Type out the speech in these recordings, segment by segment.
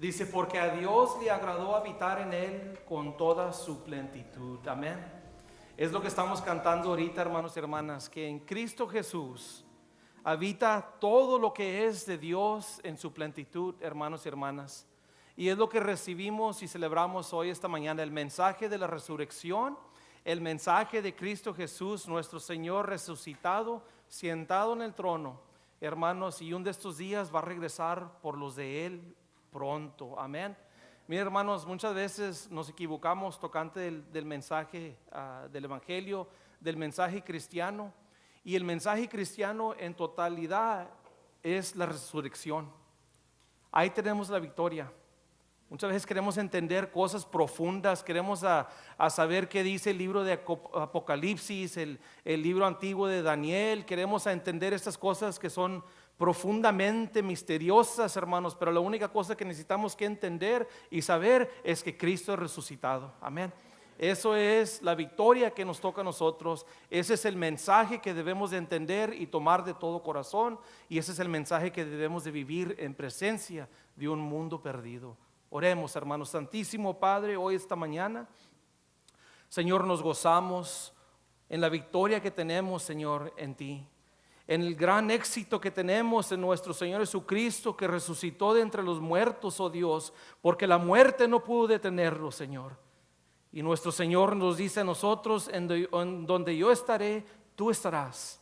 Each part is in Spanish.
Dice, porque a Dios le agradó habitar en él con toda su plenitud. Amén. Es lo que estamos cantando ahorita, hermanos y hermanas, que en Cristo Jesús habita todo lo que es de Dios en su plenitud, hermanos y hermanas. Y es lo que recibimos y celebramos hoy, esta mañana, el mensaje de la resurrección, el mensaje de Cristo Jesús, nuestro Señor resucitado, sentado en el trono, hermanos, y un de estos días va a regresar por los de Él pronto. Amén. Miren, hermanos, muchas veces nos equivocamos tocante del mensaje del Evangelio, del mensaje cristiano. Y el mensaje cristiano en totalidad es la resurrección. Ahí tenemos la victoria. Muchas veces queremos entender cosas profundas, queremos a saber qué dice el libro de Apocalipsis, el libro antiguo de Daniel. Queremos a entender estas cosas que son profundamente misteriosas, hermanos, pero la única cosa que necesitamos que entender y saber es que Cristo es resucitado. Amén. Eso es la victoria que nos toca a nosotros. Ese es el mensaje que debemos de entender y tomar de todo corazón, y ese es el mensaje que debemos de vivir en presencia de un mundo perdido. Oremos, hermanos. Santísimo Padre, hoy esta mañana, Señor, nos gozamos en la victoria que tenemos, Señor, en ti, en el gran éxito que tenemos en nuestro Señor Jesucristo, que resucitó de entre los muertos, oh Dios, porque la muerte no pudo detenerlo, Señor. Y nuestro Señor nos dice a nosotros, en donde yo estaré, tú estarás.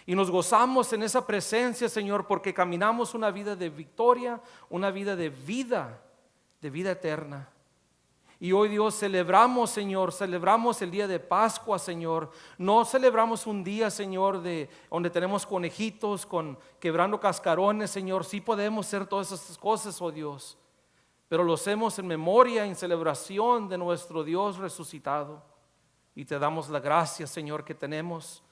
Y nos gozamos en esa presencia, Señor, porque caminamos una vida de victoria, una vida de vida eterna. Y hoy, Dios, celebramos, Señor, celebramos el día de Pascua, Señor. No celebramos un día, Señor, donde tenemos conejitos quebrando cascarones, Señor. Sí podemos hacer todas esas cosas, oh Dios, pero lo hacemos en memoria, en celebración de nuestro Dios resucitado. Y te damos la gracia, Señor, que tenemos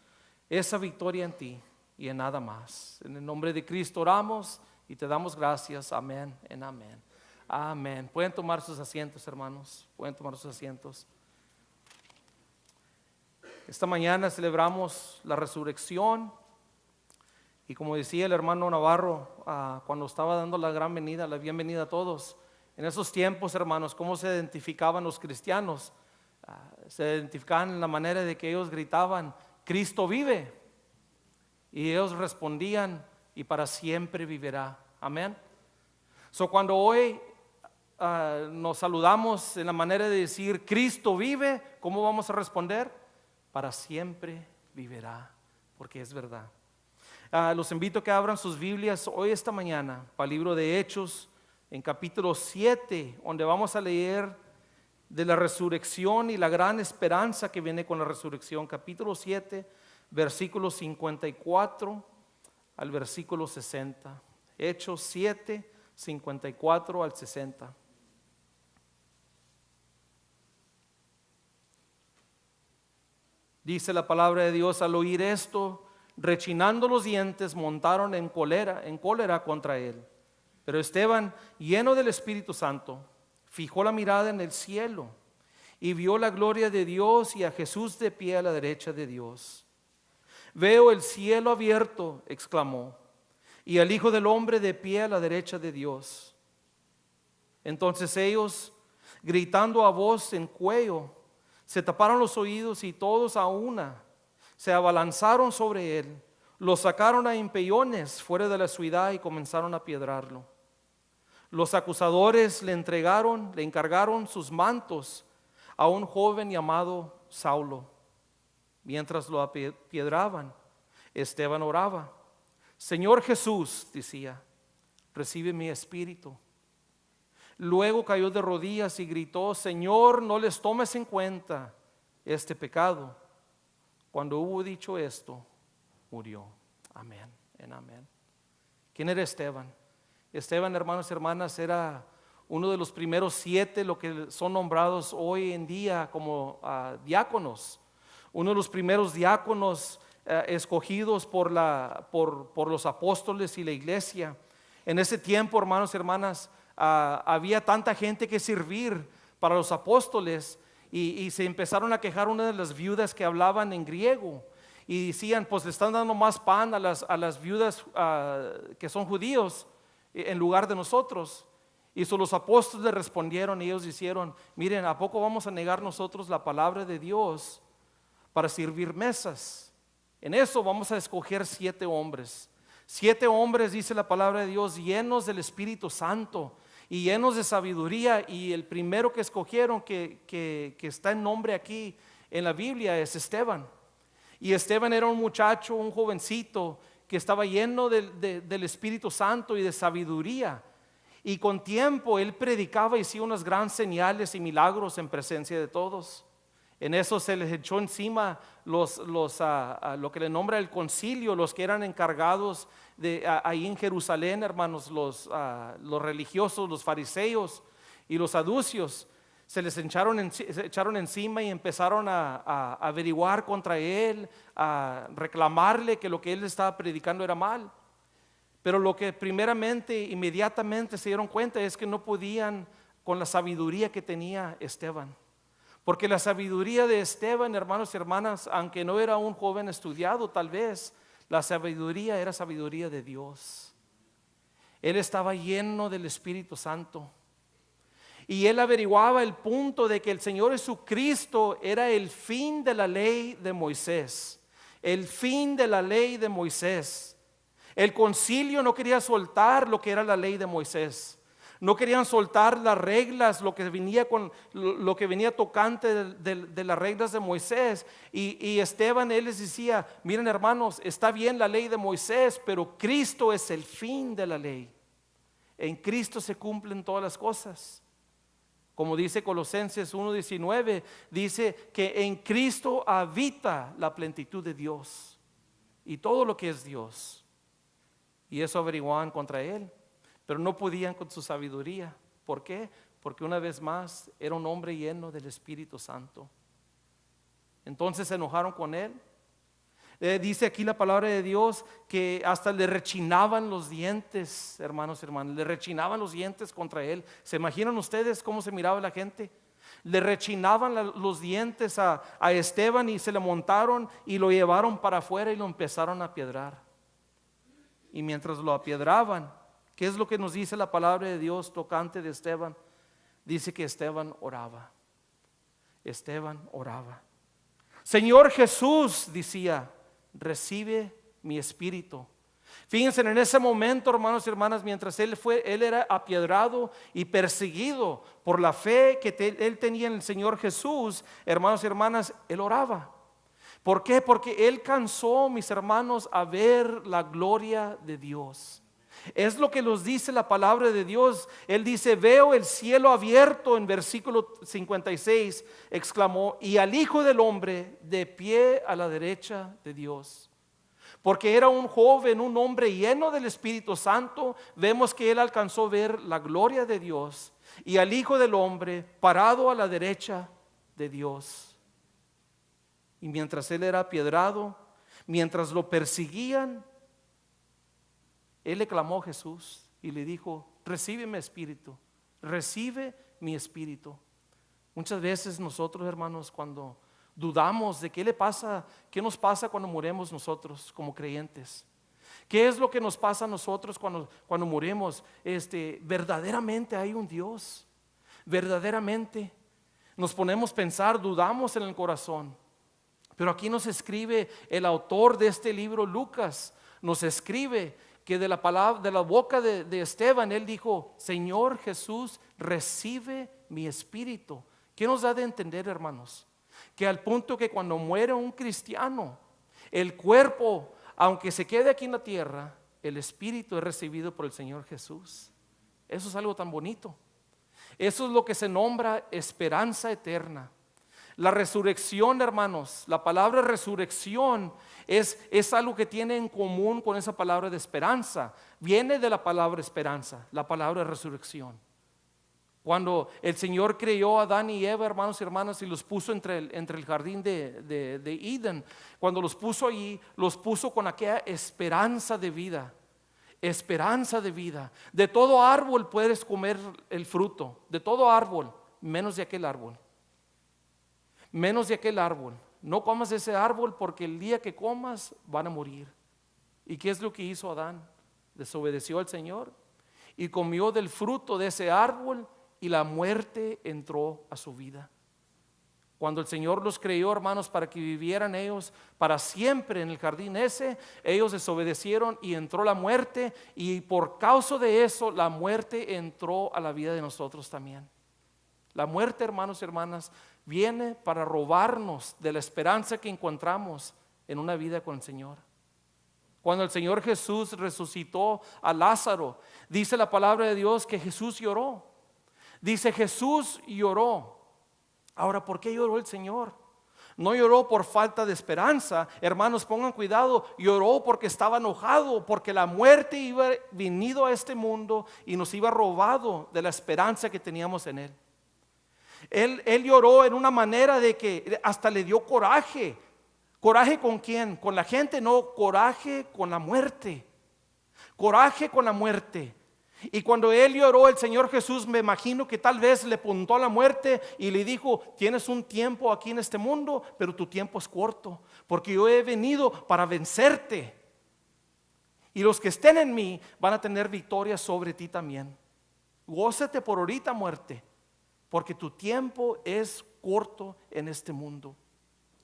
esa victoria en ti y en nada más. En el nombre de Cristo oramos y te damos gracias. Amén, en amén. Amén. Pueden tomar sus asientos, hermanos. Pueden tomar sus asientos. Esta mañana celebramos la resurrección. Y como decía el hermano Navarro, cuando estaba dando la bienvenida a todos, en esos tiempos, hermanos, ¿cómo se identificaban los cristianos? Se identificaban en la manera de que ellos gritaban, Cristo vive. Y ellos respondían, y para siempre vivirá. Amén. Cuando hoy nos saludamos en la manera de decir Cristo vive, ¿cómo vamos a responder? Para siempre vivirá, porque es verdad. Los invito a que abran sus Biblias hoy, esta mañana, para el libro de Hechos, en capítulo 7, donde vamos a leer de la resurrección y la gran esperanza que viene con la resurrección. Capítulo 7, versículo 54 al versículo 60. Hechos 7, 54 al 60. Dice la palabra de Dios: al oír esto, rechinando los dientes, montaron en cólera contra él. Pero Esteban, lleno del Espíritu Santo, fijó la mirada en el cielo y vio la gloria de Dios y a Jesús de pie a la derecha de Dios. Veo el cielo abierto, exclamó, y al Hijo del Hombre de pie a la derecha de Dios. Entonces ellos, gritando a voz en cuello, se taparon los oídos y todos a una se abalanzaron sobre él, lo sacaron a empellones fuera de la ciudad y comenzaron a apiedrarlo. Los acusadores le encargaron sus mantos a un joven llamado Saulo. Mientras lo apiedraban, Esteban oraba. Señor Jesús, decía, recibe mi espíritu. Luego cayó de rodillas y gritó, Señor, no les tomes en cuenta este pecado. Cuando hubo dicho esto, murió. Amén, en amén. ¿Quién era Esteban? Esteban, hermanos y hermanas, era uno de los primeros 7, lo que son nombrados hoy en día como diáconos. Uno de los primeros diáconos escogidos por los apóstoles y la iglesia. En ese tiempo, hermanos y hermanas, había tanta gente que servir para los apóstoles y se empezaron a quejar una de las viudas que hablaban en griego y decían, pues le están dando más pan a las viudas que son judíos en lugar de nosotros. Los apóstoles le respondieron y ellos dijeron, miren, ¿a poco vamos a negar nosotros la palabra de Dios para servir mesas? En eso vamos a escoger 7 hombres. 7 hombres, dice la palabra de Dios, llenos del Espíritu Santo y llenos de sabiduría. Y el primero que escogieron, que está en nombre aquí en la Biblia, es Esteban. Y Esteban era un muchacho, un jovencito que estaba lleno del Espíritu Santo y de sabiduría. Y con tiempo él predicaba y hacía unas grandes señales y milagros en presencia de todos. En eso se les echó encima lo que le nombra el concilio, los que eran encargados ahí en Jerusalén, hermanos, los religiosos, los fariseos y los saduceos. Se les echaron encima y empezaron a averiguar contra él, a reclamarle que lo que él estaba predicando era mal. Pero lo que inmediatamente se dieron cuenta es que no podían con la sabiduría que tenía Esteban. Porque la sabiduría de Esteban, hermanos y hermanas, aunque no era un joven estudiado, tal vez la sabiduría era sabiduría de Dios. Él estaba lleno del Espíritu Santo. Y él averiguaba el punto de que el Señor Jesucristo era el fin de la ley de Moisés. El fin de la ley de Moisés. El concilio no quería soltar lo que era la ley de Moisés. No querían soltar las reglas, lo que venía tocante de las reglas de Moisés. Y Esteban, él les decía, miren hermanos, está bien la ley de Moisés, pero Cristo es el fin de la ley. En Cristo se cumplen todas las cosas. Como dice Colosenses 1:19, dice que en Cristo habita la plenitud de Dios y todo lo que es Dios. Y eso averiguaban contra él, pero no podían con su sabiduría. ¿Por qué? Porque una vez más era un hombre lleno del Espíritu Santo. Entonces se enojaron con él. Dice aquí la palabra de Dios que hasta le rechinaban los dientes, hermanos y hermanas, le rechinaban los dientes contra él. ¿Se imaginan ustedes cómo se miraba la gente? Le rechinaban los dientes a Esteban y se le montaron y lo llevaron para afuera y lo empezaron a apiedrar. Y mientras lo apiedraban, ¿qué es lo que nos dice la palabra de Dios tocante de Esteban? Dice que Esteban oraba. Esteban oraba. Señor Jesús, decía, recibe mi espíritu. Fíjense, en ese momento, hermanos y hermanas, mientras él era apiedrado y perseguido por la fe que él tenía en el Señor Jesús, hermanos y hermanas, él oraba. ¿Por qué? Porque él cansó, mis hermanos, a ver la gloria de Dios. Es lo que nos dice la palabra de Dios. Él dice, veo el cielo abierto, en versículo 56, exclamó, y al Hijo del Hombre de pie a la derecha de Dios. Porque era un joven, un hombre lleno del Espíritu Santo. Vemos que él alcanzó a ver la gloria de Dios y al Hijo del Hombre parado a la derecha de Dios. Y mientras él era apiedrado, mientras lo perseguían, él le clamó a Jesús y le dijo, recibe mi espíritu, recibe mi espíritu. Muchas veces nosotros, hermanos, cuando dudamos de qué nos pasa cuando morimos nosotros como creyentes, qué es lo que nos pasa a nosotros cuando morimos, verdaderamente hay un Dios, verdaderamente nos ponemos a pensar, dudamos en el corazón. Pero aquí nos escribe el autor de este libro, Lucas, nos escribe que de la boca de Esteban, él dijo, Señor Jesús, recibe mi espíritu. ¿Qué nos da de entender, hermanos? Que al punto que cuando muere un cristiano, el cuerpo, aunque se quede aquí en la tierra, el espíritu es recibido por el Señor Jesús. Eso es algo tan bonito. Eso es lo que se nombra esperanza eterna. La resurrección, hermanos, la palabra resurrección es algo que tiene en común con esa palabra de esperanza. Viene de la palabra esperanza, la palabra resurrección. Cuando el Señor creó a Adán y Eva, hermanos y hermanas, y los puso entre el jardín de Edén, cuando los puso allí, los puso con aquella esperanza de vida. Esperanza de vida. De todo árbol puedes comer el fruto, de todo árbol, menos de aquel árbol. Menos de aquel árbol. No comas de ese árbol porque el día que comas van a morir. ¿Y qué es lo que hizo Adán? Desobedeció al Señor y comió del fruto de ese árbol y la muerte entró a su vida. Cuando el Señor los creó, hermanos, para que vivieran ellos para siempre en el jardín ese, ellos desobedecieron y entró la muerte, y por causa de eso la muerte entró a la vida de nosotros también. La muerte, hermanos y hermanas, viene para robarnos de la esperanza que encontramos en una vida con el Señor. Cuando el Señor Jesús resucitó a Lázaro, dice la palabra de Dios que Jesús lloró. Dice, Jesús lloró. Ahora, ¿por qué lloró el Señor? No lloró por falta de esperanza. Hermanos, pongan cuidado. Lloró porque estaba enojado, porque la muerte iba venido a este mundo y nos iba robado de la esperanza que teníamos en Él. Él lloró en una manera de que hasta le dio coraje. ¿Coraje con quién? Con la gente, no, coraje con la muerte. Coraje con la muerte. Y cuando él lloró, el Señor Jesús, me imagino que tal vez le apuntó a la muerte y le dijo, tienes un tiempo aquí en este mundo, pero tu tiempo es corto, porque yo he venido para vencerte. Y los que estén en mí van a tener victoria sobre ti también. Gózate por ahorita, muerte, porque tu tiempo es corto en este mundo.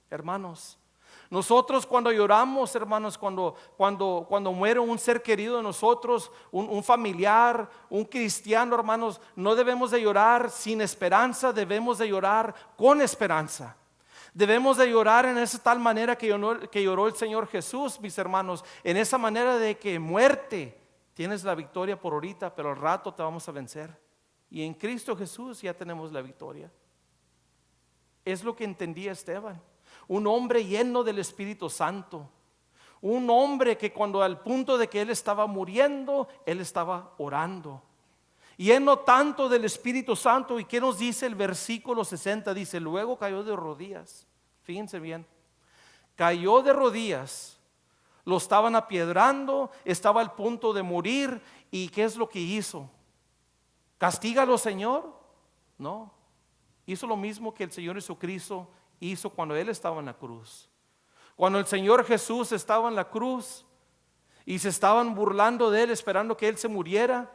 Hermanos, nosotros cuando lloramos, hermanos, cuando muere un ser querido de nosotros, un familiar, un cristiano, hermanos, no debemos de llorar sin esperanza, debemos de llorar con esperanza. Debemos de llorar en esa tal manera que lloró el Señor Jesús, mis hermanos, en esa manera de que muerte, tienes la victoria por ahorita, pero al rato te vamos a vencer. Y en Cristo Jesús ya tenemos la victoria. Es lo que entendía Esteban. Un hombre lleno del Espíritu Santo. Un hombre que cuando al punto de que él estaba muriendo, él estaba orando. Lleno tanto del Espíritu Santo. ¿Y qué nos dice el versículo 60? Dice, luego cayó de rodillas. Fíjense bien. Cayó de rodillas. Lo estaban apiedrando. Estaba al punto de morir. ¿Y qué es lo que hizo? ¿Castígalo, Señor? No. Hizo lo mismo que el Señor Jesucristo hizo cuando Él estaba en la cruz. Cuando el Señor Jesús estaba en la cruz y se estaban burlando de Él, esperando que Él se muriera,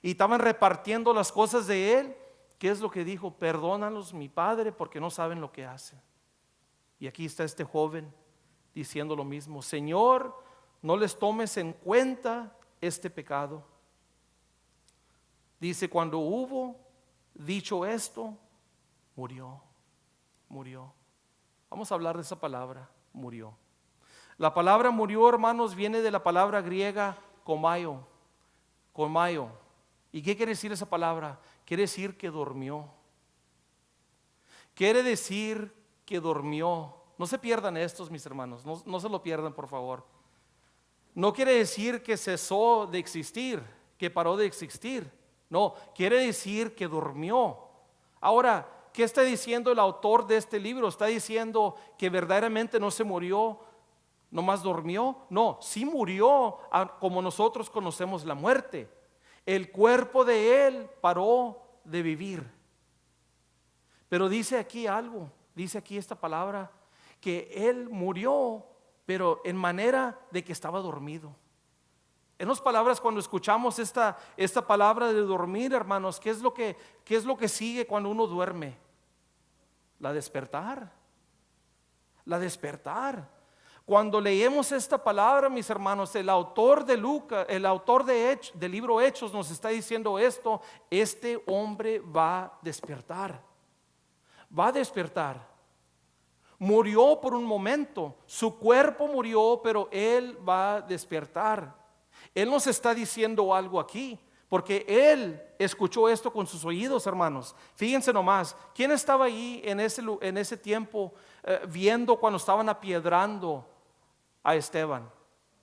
y estaban repartiendo las cosas de Él, ¿qué es lo que dijo? Perdónalos, mi Padre, porque no saben lo que hacen. Y aquí está este joven diciendo lo mismo. Señor, no les tomes en cuenta este pecado. Dice, cuando hubo dicho esto, murió. Vamos a hablar de esa palabra, murió. La palabra murió, hermanos, viene de la palabra griega komaio. ¿Y qué quiere decir esa palabra? Quiere decir que durmió. Quiere decir que durmió. No se pierdan estos, mis hermanos, no se lo pierdan, por favor. No quiere decir que cesó de existir, que paró de existir. No, quiere decir que durmió. Ahora, ¿qué está diciendo el autor de este libro? ¿Está diciendo que verdaderamente no se murió, nomás durmió? No, sí murió como nosotros conocemos la muerte. El cuerpo de él paró de vivir. Pero dice aquí algo, dice aquí esta palabra, que él murió, pero en manera de que estaba dormido. En otras palabras, cuando escuchamos esta palabra de dormir, hermanos, ¿qué es lo que sigue cuando uno duerme? La despertar. Cuando leemos esta palabra, mis hermanos, el autor de Lucas, el autor del libro Hechos nos está diciendo esto: este hombre va a despertar. Murió por un momento, su cuerpo murió, pero él va a despertar. Él nos está diciendo algo aquí, porque él escuchó esto con sus oídos, hermanos. Fíjense nomás, ¿quién estaba ahí en ese tiempo viendo cuando estaban apiedrando a Esteban?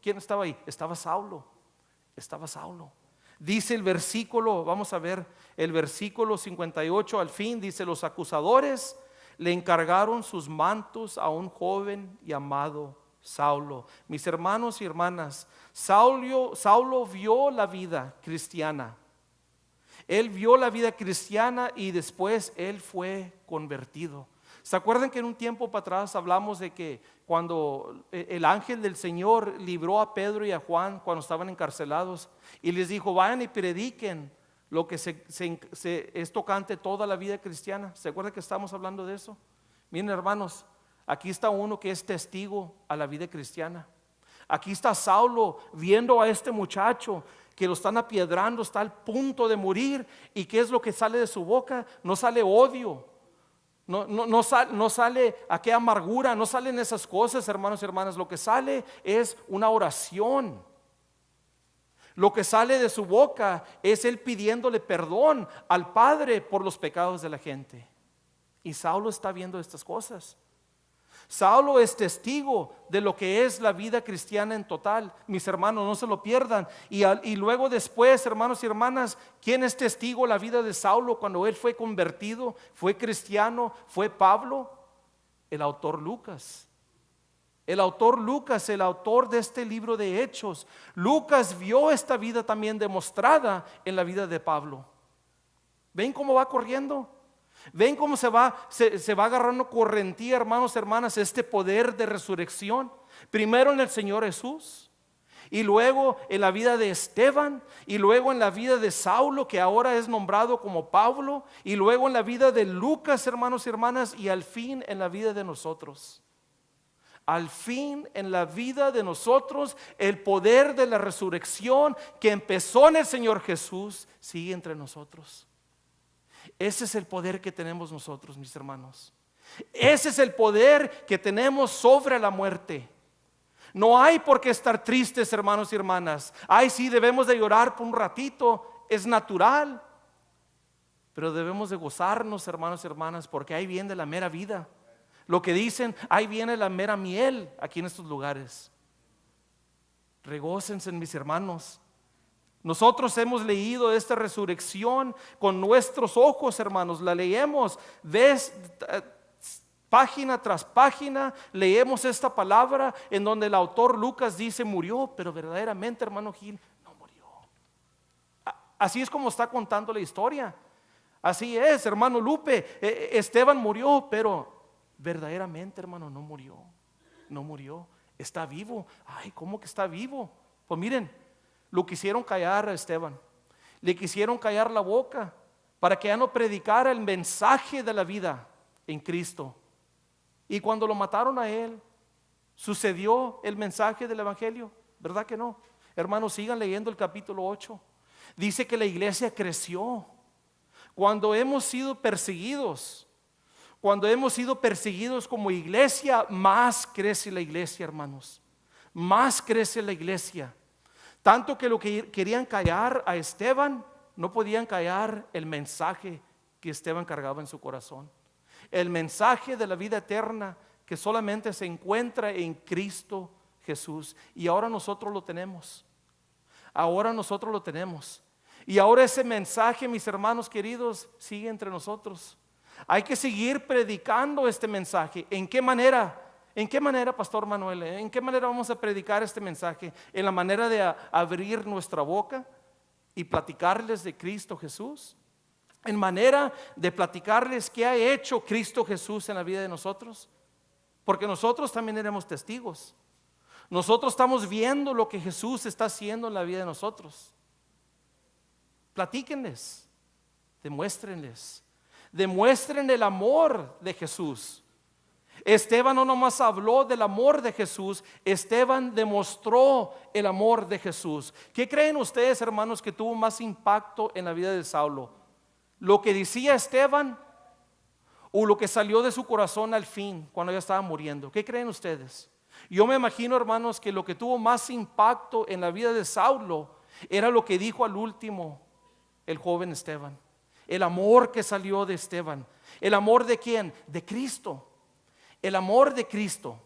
¿Quién estaba ahí? Estaba Saulo. Dice el versículo, vamos a ver el versículo 58 al fin, dice: los acusadores le encargaron sus mantos a un llamado Saulo. Mis hermanos y hermanas, Saulo vio la vida cristiana. Él vio la vida cristiana y después él fue convertido. ¿Se acuerdan que en un tiempo para atrás hablamos de que cuando el ángel del Señor libró a Pedro y a Juan cuando estaban encarcelados y les dijo, vayan y prediquen lo que es tocante toda la vida cristiana? ¿Se acuerdan que estamos hablando de eso? Miren, hermanos, aquí está uno que es testigo a la vida cristiana. Aquí está Saulo viendo a este muchacho que lo están apiedrando, está al punto de morir. ¿Y qué es lo que sale de su boca? No sale odio, no sale aquella amargura, no salen esas cosas, hermanos y hermanas. Lo que sale es una oración. Lo que sale de su boca es él pidiéndole perdón al Padre por los pecados de la gente. Y Saulo está viendo estas cosas. Saulo es testigo de lo que es la vida cristiana en total. Mis hermanos, no se lo pierdan. Y luego después, hermanos y hermanas, ¿quién es testigo de la vida de Saulo cuando él fue convertido, fue cristiano, fue Pablo? El autor Lucas. El autor Lucas, el autor de este libro de Hechos. Lucas vio esta vida también demostrada en la vida de Pablo. ¿Ven cómo va corriendo? ¿Ven cómo se va agarrando correntía, hermanos, hermanas, este poder de resurrección? Primero en el Señor Jesús, y luego en la vida de Esteban, y luego en la vida de Saulo, que ahora es nombrado como Pablo, y luego en la vida de Lucas, hermanos y hermanas, y al fin en la vida de nosotros. Al fin en la vida de nosotros, el poder de la resurrección que empezó en el Señor Jesús sigue entre nosotros. Ese es el poder que tenemos nosotros, mis hermanos. Ese es el poder que tenemos sobre la muerte. No hay por qué estar tristes, hermanos y hermanas. Ay, sí, debemos de llorar por un ratito, es natural. Pero debemos de gozarnos, hermanos y hermanas, porque ahí viene la mera vida. Lo que dicen, ahí viene la mera miel aquí en estos lugares. Regócense, mis hermanos. Nosotros hemos leído esta resurrección con nuestros ojos, hermanos. La leemos, página tras página, leemos esta palabra en donde el autor Lucas dice murió, pero verdaderamente, hermano Gil, no murió. Así es como está contando la historia. Así es, hermano Lupe, Esteban murió, pero verdaderamente, hermano, no murió. No murió, está vivo. Ay, ¿cómo que está vivo? Pues miren, lo quisieron callar a Esteban, le quisieron callar la boca para que ya no predicara el mensaje de la vida en Cristo. Y cuando lo mataron a él, sucedió el mensaje del evangelio, ¿verdad que no? Hermanos, sigan leyendo el capítulo 8. Dice que la iglesia creció. Cuando hemos sido perseguidos como iglesia, más crece la iglesia, hermanos. Más crece la iglesia. Tanto que lo que querían callar a Esteban, no podían callar el mensaje que Esteban cargaba en su corazón. El mensaje de la vida eterna que solamente se encuentra en Cristo Jesús. Y ahora nosotros lo tenemos. Ahora nosotros lo tenemos. Y ahora ese mensaje, mis hermanos queridos, sigue entre nosotros. Hay que seguir predicando este mensaje. ¿En qué manera? ¿En qué manera, Pastor Manuel? ¿En qué manera vamos a predicar este mensaje? En la manera de abrir nuestra boca y platicarles de Cristo Jesús. En manera de platicarles qué ha hecho Cristo Jesús en la vida de nosotros. Porque nosotros también éramos testigos. Nosotros estamos viendo lo que Jesús está haciendo en la vida de nosotros. Platíquenles, demuéstrenles, demuestren el amor de Jesús. Esteban no nomás habló del amor de Jesús, Esteban demostró el amor de Jesús. ¿Qué creen ustedes, hermanos, que tuvo más impacto en la vida de Saulo? ¿Lo que decía Esteban o lo que salió de su corazón al fin, cuando ya estaba muriendo? ¿Qué creen ustedes? Yo me imagino, hermanos, que lo que tuvo más impacto en la vida de Saulo era lo que dijo al último el joven Esteban. El amor que salió de Esteban. ¿El amor de quién? De Cristo. El amor de Cristo.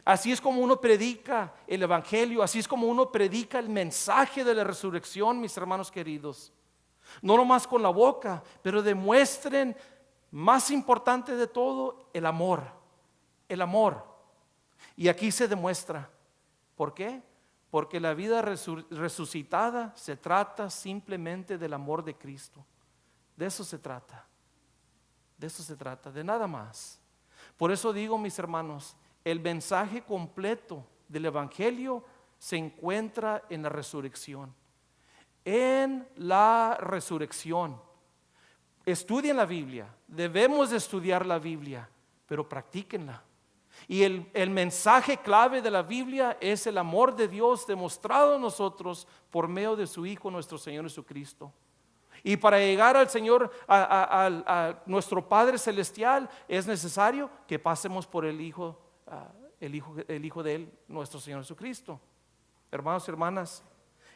Así es como uno predica el evangelio, así es como uno predica el mensaje de la resurrección, mis hermanos queridos. No nomás con la boca, pero demuestren, más importante de todo, el amor. El amor. Y aquí se demuestra. ¿Por qué? Porque la vida resucitada se trata simplemente del amor de Cristo. De eso se trata. De eso se trata, de nada más. Por eso digo, mis hermanos, el mensaje completo del Evangelio se encuentra en la resurrección. En la resurrección. Estudien la Biblia, debemos de estudiar la Biblia, pero practíquenla. Y el mensaje clave de la Biblia es el amor de Dios demostrado a nosotros por medio de su Hijo, nuestro Señor Jesucristo. Y para llegar al Señor, a nuestro Padre Celestial, es necesario que pasemos por el Hijo de Él, nuestro Señor Jesucristo. Hermanos y hermanas,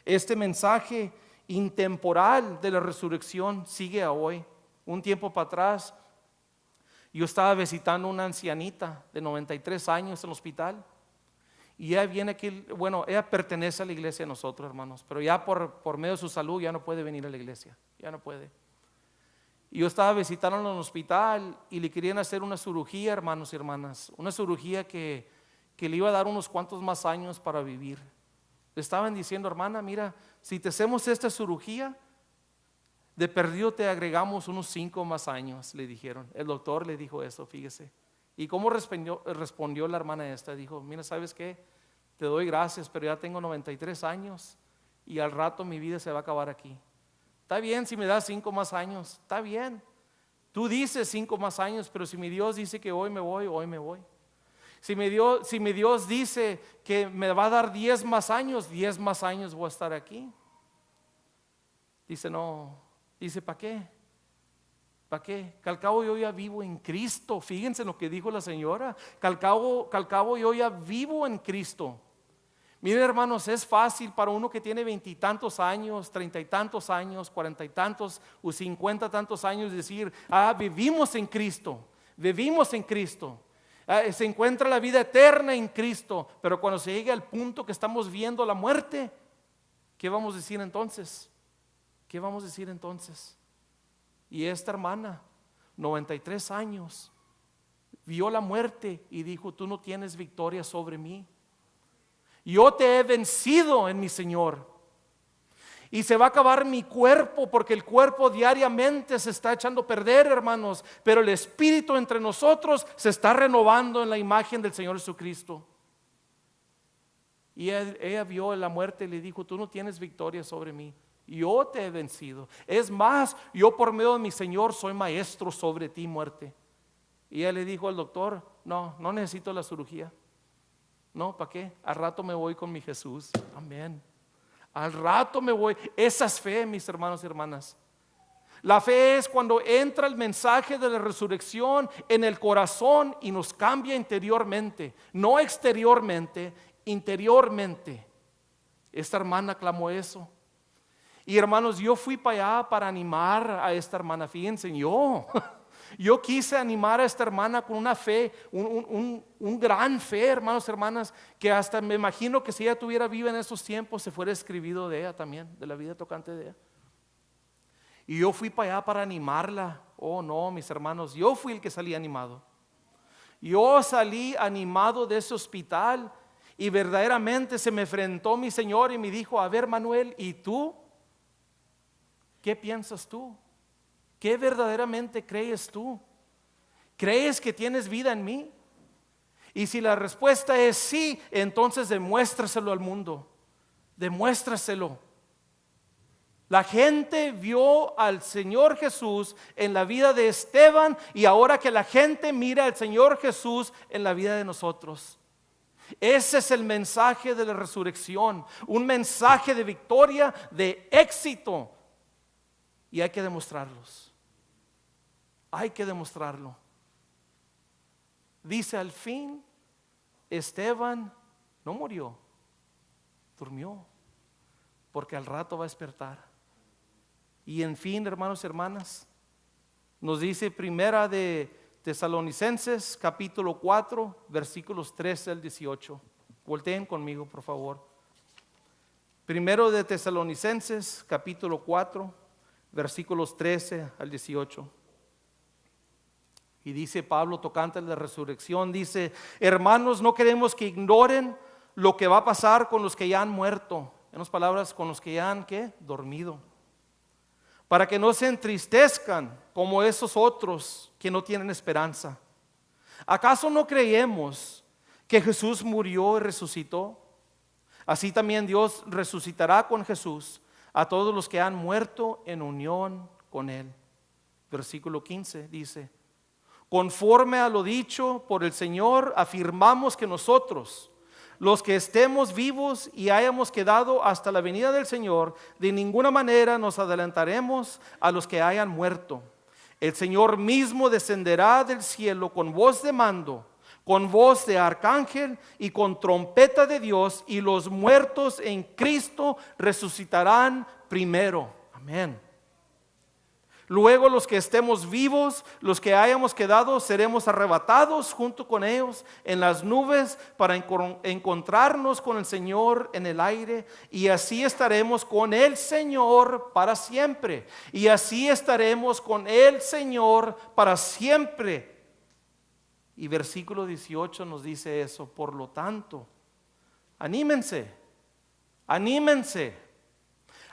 este mensaje intemporal de la resurrección sigue a hoy. Un tiempo para atrás, yo estaba visitando una ancianita de 93 años en el hospital. Y ella viene aquí, bueno, ella pertenece a la iglesia de nosotros, hermanos, pero ya por medio de su salud ya no puede venir a la iglesia, ya no puede. Y yo estaba visitando en el hospital y le querían hacer una cirugía, hermanos y hermanas, una cirugía que le iba a dar unos cuantos más años para vivir. Le estaban diciendo, hermana, mira, si te hacemos esta cirugía, de perdido te agregamos unos 5 más años, le dijeron. El doctor le dijo eso, fíjese. ¿Y cómo respondió la hermana esta? Dijo, mira, ¿sabes qué? Te doy gracias, pero ya tengo 93 años y al rato mi vida se va a acabar aquí. Está bien si me das 5 más años, está bien. Tú dices 5 más años, pero si mi Dios dice que hoy me voy, hoy me voy. Si mi Dios dice que me va a dar 10 más años, 10 más años voy a estar aquí. Dice, no, dice, ¿para qué? ¿Para qué? Que al cabo yo ya vivo en Cristo. Fíjense lo que dijo la señora. Que al cabo yo ya vivo en Cristo. Miren, hermanos, es fácil para uno que tiene 20 y tantos años, 30 y tantos años, 40 y tantos o 50 tantos años decir, vivimos en Cristo, vivimos en Cristo. Se encuentra la vida eterna en Cristo. Pero cuando se llegue al punto que estamos viendo la muerte, ¿qué vamos a decir entonces? ¿Qué vamos a decir entonces? Y esta hermana, 93 años, vio la muerte y dijo, tú no tienes victoria sobre mí. Yo te he vencido en mi Señor. Y se va a acabar mi cuerpo, porque el cuerpo diariamente se está echando a perder, hermanos. Pero el espíritu entre nosotros se está renovando en la imagen del Señor Jesucristo. Y ella vio la muerte y le dijo, tú no tienes victoria sobre mí. Yo te he vencido. Es más, yo por medio de mi Señor soy maestro sobre ti, muerte. Y ella le dijo al doctor, no necesito la cirugía. No, ¿para qué? Al rato me voy con mi Jesús. Amén. Al rato me voy. Esa es fe, mis hermanos y hermanas. La fe es cuando entra el mensaje de la resurrección en el corazón y nos cambia interiormente, no exteriormente, interiormente. Esta hermana clamó eso. Y hermanos, yo fui para allá para animar a esta hermana. Fíjense, yo quise animar a esta hermana con una fe, un gran fe, hermanos y hermanas, que hasta me imagino que si ella tuviera viva en esos tiempos se fuera escribido de ella también, de la vida tocante de ella. Y yo fui para allá para animarla. Oh no, mis hermanos, yo fui el que salí animado. Yo salí animado de ese hospital y verdaderamente se me enfrentó mi Señor y me dijo, a ver, Manuel, ¿y tú? ¿Qué piensas tú? ¿Qué verdaderamente crees tú? ¿Crees que tienes vida en mí? Y si la respuesta es sí, entonces demuéstraselo al mundo. Demuéstraselo. La gente vio al Señor Jesús en la vida de Esteban y ahora que la gente mira al Señor Jesús en la vida de nosotros. Ese es el mensaje de la resurrección, un mensaje de victoria, de éxito. Y hay que demostrarlos. Hay que demostrarlo. Dice al fin, Esteban no murió, durmió, porque al rato va a despertar. Y en fin, hermanos y hermanas, nos dice primera de Tesalonicenses, capítulo 4, versículos 13 al 18. Volteen conmigo, por favor. Primero de Tesalonicenses, capítulo 4, versículos 13 al 18. Y dice Pablo tocante a la resurrección, dice, hermanos, no queremos que ignoren lo que va a pasar con los que ya han muerto. En otras palabras, con los que ya han dormido. Para que no se entristezcan como esos otros que no tienen esperanza. ¿Acaso no creemos que Jesús murió y resucitó? Así también Dios resucitará con Jesús a todos los que han muerto en unión con Él. Versículo 15 dice: conforme a lo dicho por el Señor, afirmamos que nosotros, los que estemos vivos y hayamos quedado hasta la venida del Señor, de ninguna manera nos adelantaremos a los que hayan muerto. El Señor mismo descenderá del cielo con voz de mando, con voz de arcángel y con trompeta de Dios, y los muertos en Cristo resucitarán primero. Amén. Luego los que estemos vivos, los que hayamos quedado, seremos arrebatados junto con ellos en las nubes para encontrarnos con el Señor en el aire, y así estaremos con el Señor para siempre. Y así estaremos con el Señor para siempre. Y versículo 18 nos dice eso. Por lo tanto, anímense, anímense,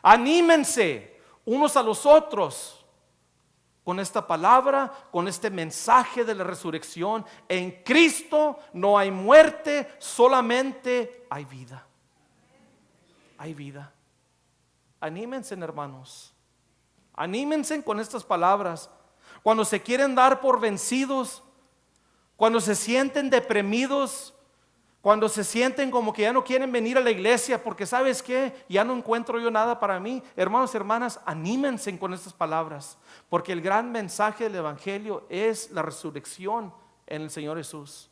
anímense unos a los otros con esta palabra, con este mensaje de la resurrección. En Cristo no hay muerte, solamente hay vida. Hay vida. Anímense, hermanos. Anímense con estas palabras. Cuando se quieren dar por vencidos, cuando se sienten deprimidos, cuando se sienten como que ya no quieren venir a la iglesia porque ¿sabes qué? Ya no encuentro yo nada para mí. Hermanos y hermanas, anímense con estas palabras, porque el gran mensaje del evangelio es la resurrección en el Señor Jesús.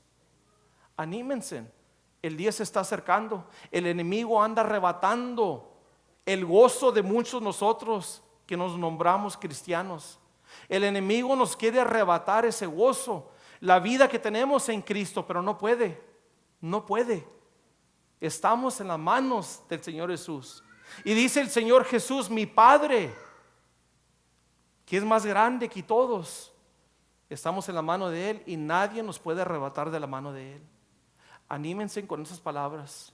Anímense, el día se está acercando. El enemigo anda arrebatando el gozo de muchos de nosotros que nos nombramos cristianos. El enemigo nos quiere arrebatar ese gozo, la vida que tenemos en Cristo, pero no puede. No puede. Estamos en las manos del Señor Jesús. Y dice el Señor Jesús: mi Padre, que es más grande que todos, estamos en la mano de Él y nadie nos puede arrebatar de la mano de Él. Anímense con esas palabras.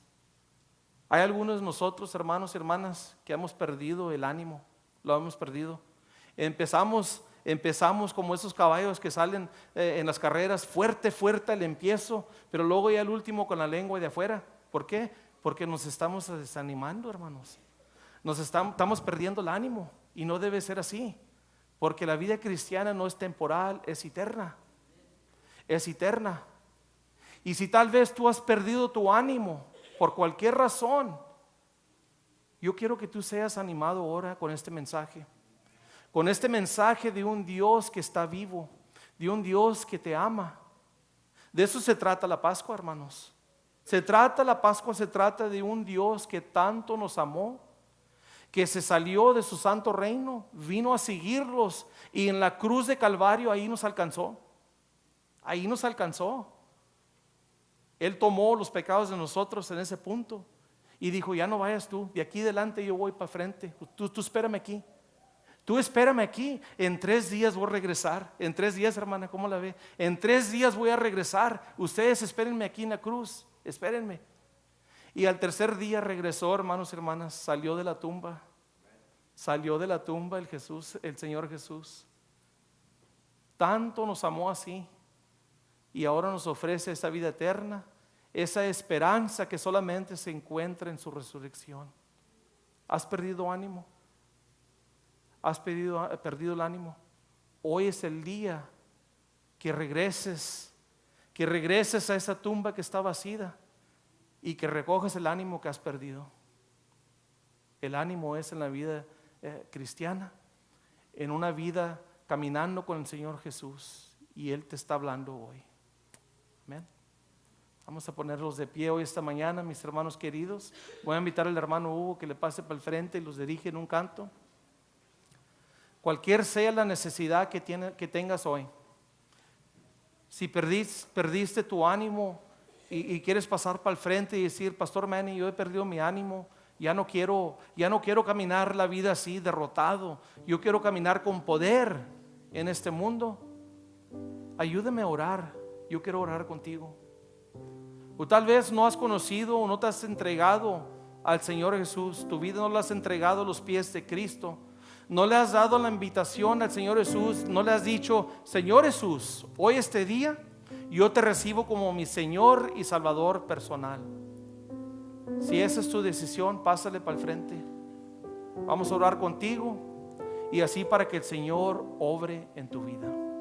Hay algunos de nosotros, hermanos y hermanas, que hemos perdido el ánimo. Lo hemos perdido. Empezamos como esos caballos que salen en las carreras, fuerte al empiezo, pero luego ya el último con la lengua de afuera. ¿Por qué? Porque nos estamos desanimando, hermanos. Estamos perdiendo el ánimo, y no debe ser así, porque la vida cristiana no es temporal, es eterna. Es eterna. Y si tal vez tú has perdido tu ánimo por cualquier razón, yo quiero que tú seas animado ahora con este mensaje. Con este mensaje de un Dios que está vivo, de un Dios que te ama. De eso se trata la Pascua, hermanos. La Pascua se trata de un Dios que tanto nos amó, que se salió de su santo reino, vino a seguirlos, y en la cruz de Calvario ahí nos alcanzó. Ahí nos alcanzó. Él tomó los pecados de nosotros en ese punto y dijo: ya no vayas tú, de aquí adelante yo voy para frente. Tú espérame aquí. Tú espérame aquí, en 3 días voy a regresar. En 3 días, hermana, ¿cómo la ve? En 3 días voy a regresar. Ustedes espérenme aquí en la cruz, espérenme. Y al 3er día regresó, hermanos y hermanas, salió de la tumba. Salió de la tumba el Señor Jesús. Tanto nos amó así, y ahora nos ofrece esa vida eterna, esa esperanza que solamente se encuentra en su resurrección. ¿Has perdido ánimo? ¿Has perdido el ánimo? Hoy es el día que regreses a esa tumba que está vacía y que recoges el ánimo que has perdido. El ánimo es en la vida cristiana, en una vida caminando con el Señor Jesús, y Él te está hablando hoy. Amén. Vamos a ponerlos de pie hoy esta mañana, mis hermanos queridos. Voy a invitar al hermano Hugo que le pase para el frente y los dirige en un canto. Cualquier sea la necesidad que tengas hoy, si perdiste tu ánimo y quieres pasar para el frente y decir: Pastor Manny, yo he perdido mi ánimo, ya no quiero caminar la vida así derrotado, yo quiero caminar con poder en este mundo. Ayúdame a orar, yo quiero orar contigo. O tal vez no has conocido o no te has entregado al Señor Jesús, tu vida no la has entregado a los pies de Cristo. No le has dado la invitación al Señor Jesús, no le has dicho: Señor Jesús, hoy este día Yo te recibo como mi Señor y Salvador personal. Si esa es tu decisión, pásale para el frente. Vamos a orar contigo y así para que el Señor obre en tu vida.